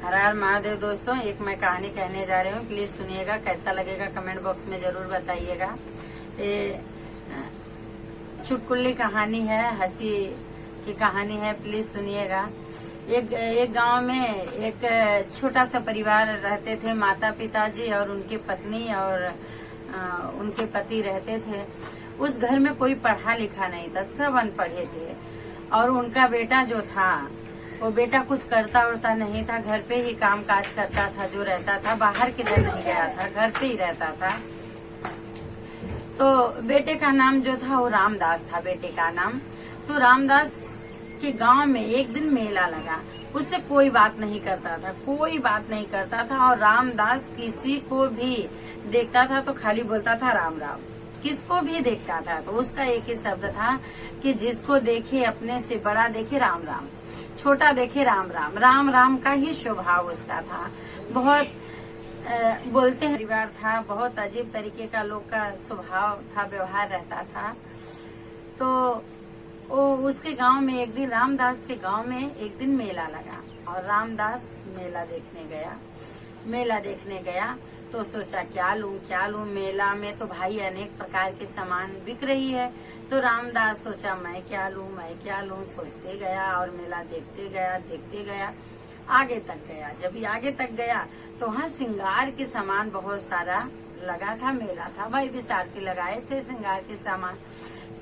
हर हर महादेव दोस्तों, एक मैं कहानी कहने जा रही हूँ। प्लीज सुनिएगा, कैसा लगेगा कमेंट बॉक्स में जरूर बताइएगा। ये चुटकुल्ली कहानी है, हंसी की कहानी है, प्लीज सुनिएगा। एक गांव में एक छोटा सा परिवार रहते थे। माता पिताजी और उनकी पत्नी और उनके पति रहते थे। उस घर में कोई पढ़ा लिखा नहीं था, सब अनपढ़े थे। और उनका बेटा जो था, वो बेटा कुछ करता उड़ता नहीं था, घर पे ही काम काज करता था। जो रहता था, बाहर किधर नहीं गया था, घर पे ही रहता था। तो बेटे का नाम जो था वो रामदास था, बेटे का नाम। तो रामदास के गांव में एक दिन मेला लगा। उससे कोई बात नहीं करता था, कोई बात नहीं करता था। और रामदास किसी को भी देखता था तो खाली बोलता था राम राम। किसको भी देखता था तो उसका एक ही शब्द था कि जिसको देखे अपने से बड़ा देखे राम राम, छोटा देखे राम राम। राम राम का ही स्वभाव उसका था। बहुत बोलते हैं परिवार था, बहुत अजीब तरीके का लोग का स्वभाव था, व्यवहार रहता था। तो वो उसके गांव में एक दिन, रामदास के गांव में एक दिन मेला लगा और रामदास मेला देखने गया। तो सोचा क्या लूं। मेला में तो भाई अनेक प्रकार के सामान बिक रही है। तो रामदास सोचा मैं क्या लूं सोचते गया और मेला देखते गया आगे तक गया। जब ये आगे तक गया तो वहाँ श्रृंगार के सामान बहुत सारा लगा था। मेला था भाई, विसारती लगाए थे श्रृंगार के सामान।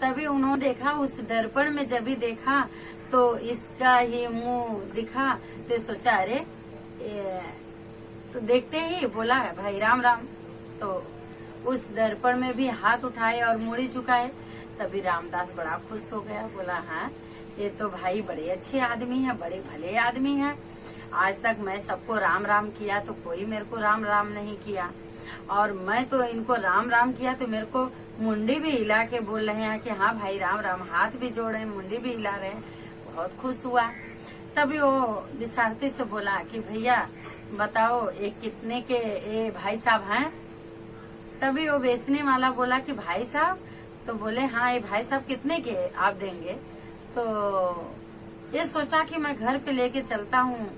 तभी उन्होंने देखा, उस दर्पण में जब भी देखा तो इसका ही मुंह दिखा। तो सोचा अरे तो देखते ही बोला भाई राम राम। तो उस दर्पण में भी हाथ उठाए और मुड़ी झुकाए। तभी रामदास बड़ा खुश हो गया, बोला हाँ ये तो भाई बड़े अच्छे आदमी है, बड़े भले आदमी है। आज तक मैं सबको राम राम किया तो कोई मेरे को राम राम नहीं किया, और मैं तो इनको राम राम किया तो मेरे को मुंडी भी हिला के बोल रहे हैं कि हाँ भाई राम राम, हाथ भी जोड़ रहे हैं, मुंडी भी हिला रहे हैं। बहुत खुश हुआ। तभी वो विसारती से बोला कि भैया बताओ ये कितने के ये भाई साहब हैं। तभी वो बेचने वाला बोला कि भाई साहब, तो बोले हाँ ये भाई साहब कितने के आप देंगे। तो ये सोचा कि मैं घर पे लेके चलता हूँ,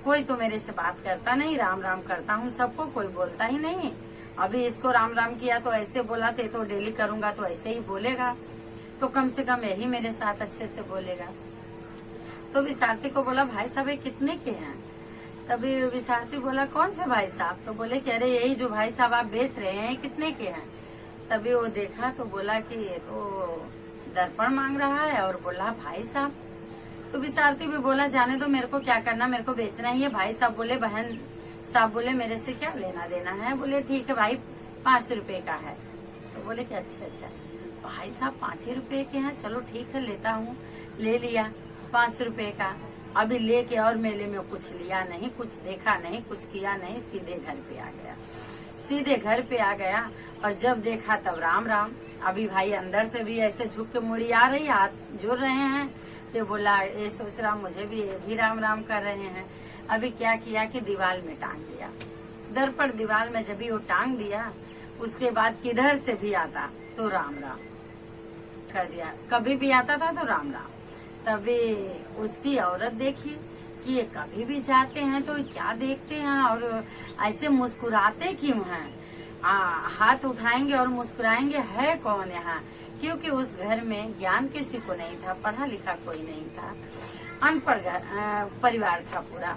कोई तो मेरे से बात करता नहीं, राम राम करता हूँ सबको, कोई बोलता ही नहीं। अभी इसको राम राम किया तो ऐसे बोला थे, तो डेली करूंगा तो ऐसे ही बोलेगा, तो कम से कम यही मेरे साथ अच्छे से बोलेगा। तो विसारती को बोला भाई साहब ये कितने के हैं। तभी विसारती बोला कौन से भाई साहब। तो बोले कि अरे यही जो भाई साहब आप बेच रहे हैं कितने के हैं। तभी वो देखा तो बोला कि ये तो दर्पण मांग रहा है और बोला भाई साहब। तो विसारती भी बोला जाने दो, मेरे को क्या करना, मेरे को बेचना ही है। भाई साहब बोले बहन साहब बोले मेरे से क्या लेना देना है। बोले ठीक है भाई 5 रुपए का है। तो बोले कि अच्छा भाई साहब 5 रुपए के हैं, चलो ठीक है लेता हूँ। ले लिया 5 रुपए का। अभी लेके और मेले में कुछ लिया नहीं, कुछ देखा नहीं, कुछ किया नहीं, सीधे घर पे आ गया। और जब देखा तब राम राम। अभी भाई अंदर से भी ऐसे झुक के मुड़ी आ रही, हाथ जोड़ रहे हैं। तो बोला ये सोच रहा मुझे भी राम राम कर रहे हैं। अभी क्या किया कि दीवार में टांग दिया, दर्पण दीवार में जब भी वो टांग दिया, उसके बाद किधर से भी आता तो राम राम कर दिया। कभी भी आता था तो राम राम। तभी उसकी औरत देखी कि ये कभी भी जाते हैं तो क्या देखते हैं और ऐसे मुस्कुराते क्यों हैं, हाथ उठाएंगे और मुस्कुराएंगे, है कौन यहाँ। क्योंकि उस घर में ज्ञान किसी को नहीं था, पढ़ा लिखा कोई नहीं था, अनपढ़ परिवार था पूरा।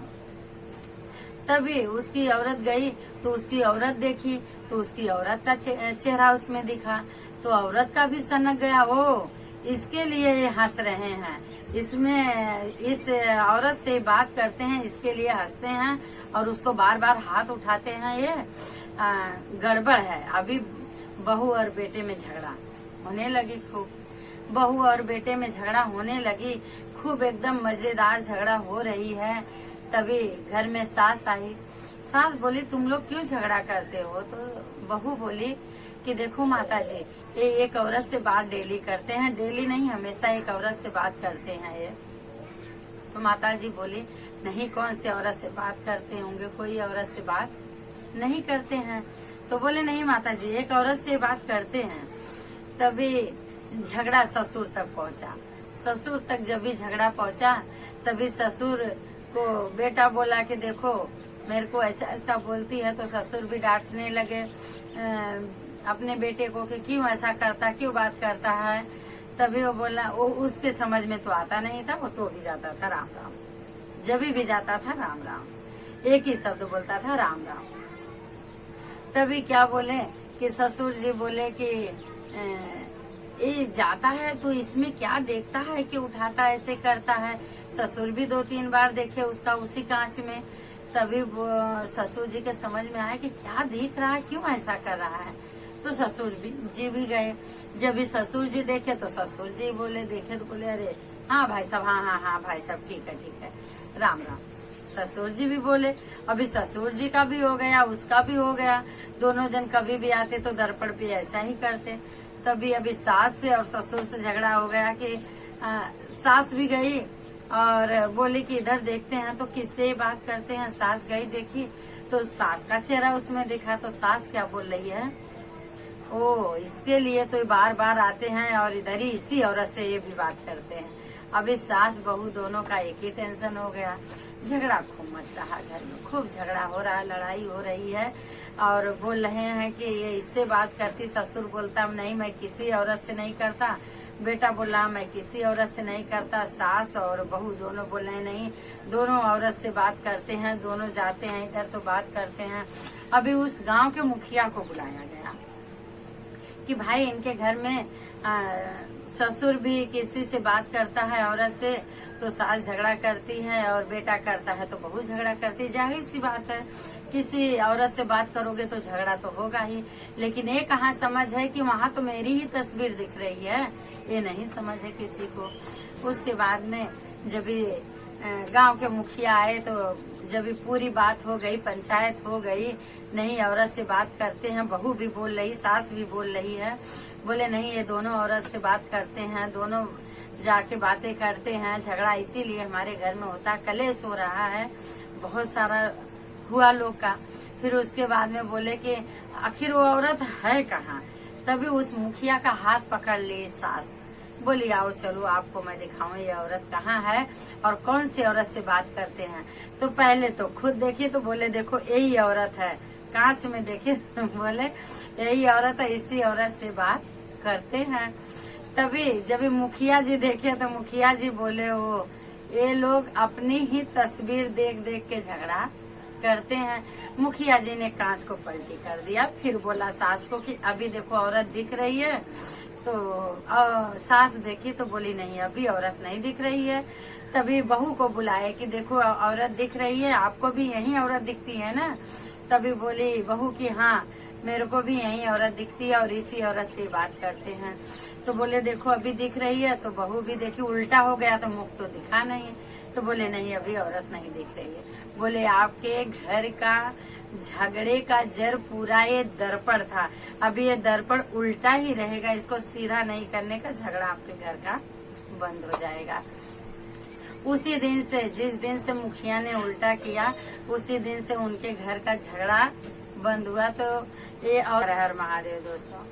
तभी उसकी औरत गई तो उसकी औरत देखी तो उसकी औरत का चेहरा उसमें दिखा। तो औरत का भी सनक गया, ओ इसके लिए ये हंस रहे हैं, इसमें इस औरत से बात करते हैं, इसके लिए हंसते हैं और उसको बार बार हाथ उठाते हैं, ये गड़बड़ है। अभी बहू और बेटे में झगड़ा होने लगी, खूब बहू और बेटे में झगड़ा होने लगी, खूब एकदम मजेदार झगड़ा हो रही है। तभी घर में सास आई। सास बोली तुम लोग क्यों झगड़ा करते हो। तो बहू बोली कि देखो माता जी, ये एक औरत से बात डेली करते हैं, डेली नहीं हमेशा एक औरत से बात करते हैं ये। तो माता जी बोली नहीं, कौन से औरत से बात करते होंगे, कोई औरत से बात नहीं करते हैं। तो बोले नहीं माता जी एक औरत से बात करते हैं। तभी झगड़ा ससुर तक पहुंचा। ससुर तक जब भी झगड़ा पहुंचा तभी ससुर को बेटा बोला कि देखो मेरे को ऐसा ऐसा बोलती है। तो ससुर भी डांटने लगे अपने बेटे को कि क्यों ऐसा करता, क्यों बात करता है। तभी वो बोला, वो उसके समझ में तो आता नहीं था, वो तो भी जाता था राम राम, जब भी जाता था राम राम, एक ही शब्द बोलता था राम राम। तभी क्या बोले कि ससुर जी बोले कि ये जाता है तो इसमें क्या देखता है कि उठाता ऐसे करता है। ससुर भी 2-3 बार देखे उसका उसी कांच में। तभी वो ससुर जी के समझ में आया कि क्या देख रहा है, क्यों ऐसा कर रहा है। तो ससुर जी भी गए। जब भी ससुर जी देखे तो ससुर जी बोले, देखे तो बोले अरे हाँ भाई साहब, हाँ भाई साहब, ठीक है, राम राम। ससुर जी भी बोले। अभी ससुर जी का भी हो गया, उसका भी हो गया। दोनों जन कभी भी आते तो दर्पण पे ऐसा ही करते। तभी अभी सास से और ससुर से झगड़ा हो गया कि सास भी गई और बोली कि इधर देखते हैं तो किससे बात करते हैं। सास गई, देखी तो सास का चेहरा उसमें दिखा। तो सास क्या बोल रही है, ओ इसके लिए तो बार बार आते हैं और इधर ही इसी औरत से ये भी बात करते हैं। अभी सास बहू दोनों का एक ही टेंशन हो गया। झगड़ा खूब मच रहा, घर में खूब झगड़ा हो रहा है, लड़ाई हो रही है। और बोल रहे हैं कि ये इससे बात करती। ससुर बोलता नहीं, मैं किसी औरत से नहीं करता। बेटा बोला मैं किसी औरत से नहीं करता। सास और बहू दोनों बोल रहे नहीं, दोनों औरत से बात करते हैं, दोनों जाते हैं इधर तो बात करते हैं। अभी उस गांव के मुखिया को बुलाया गया कि भाई इनके घर में ससुर भी किसी से बात करता है औरत से तो सास झगड़ा करती है, और बेटा करता है तो बहू झगड़ा करती है। जाहिर सी बात है, किसी औरत से बात करोगे तो झगड़ा तो होगा ही। लेकिन ये कहाँ समझ है कि वहाँ तो मेरी ही तस्वीर दिख रही है, ये नहीं समझ है किसी को। उसके बाद में जब गांव के मुखिया आए तो जब पूरी बात हो गई, पंचायत हो गई, नहीं औरत से बात करते हैं। बहू भी बोल रही, सास भी बोल रही है। बोले नहीं, ये दोनों औरत से बात करते हैं, दोनों जाके बातें करते हैं। झगड़ा इसीलिए हमारे घर में होता, कलेश हो रहा है, बहुत सारा हुआ लोग का। फिर उसके बाद में बोले कि आखिर वो औरत है कहाँ। तभी उस मुखिया का हाथ पकड़ ली सास, बोली आओ चलो आपको मैं दिखाऊं ये औरत कहाँ है और कौन सी औरत से बात करते हैं। तो पहले तो खुद देखी तो बोले देखो यही औरत है। कांच में देखी तो बोले यही औरत है, इसी औरत से बात करते हैं। तभी जब मुखिया जी देखे तो मुखिया जी बोले वो ये लोग अपनी ही तस्वीर देख देख के झगड़ा करते हैं। मुखिया जी ने कांच को पलटी कर दिया। फिर बोला सास को कि अभी देखो औरत दिख रही है। तो सास देखी तो बोली नहीं अभी औरत नहीं दिख रही है। तभी बहू को बुलाए कि देखो औरत दिख रही है, आपको भी यही औरत दिखती है ना। तभी बोली बहू कि हाँ मेरे को भी यही औरत दिखती है और इसी औरत से बात करते हैं। तो बोले देखो अभी दिख रही है। तो बहू भी देखी, उल्टा हो गया तो मुख तो दिखा नहीं। तो बोले नहीं अभी औरत नहीं दिख रही है। बोले आपके घर का झगड़े का जड़ पूरा ये दर्पण था, अभी ये दर्पण उल्टा ही रहेगा, इसको सीधा नहीं करने का झगड़ा आपके घर का बंद हो जाएगा। उसी दिन से, जिस दिन से मुखिया ने उल्टा किया, उसी दिन से उनके घर का झगड़ा बंद हुआ। तो ये और हर महादेव दोस्तों।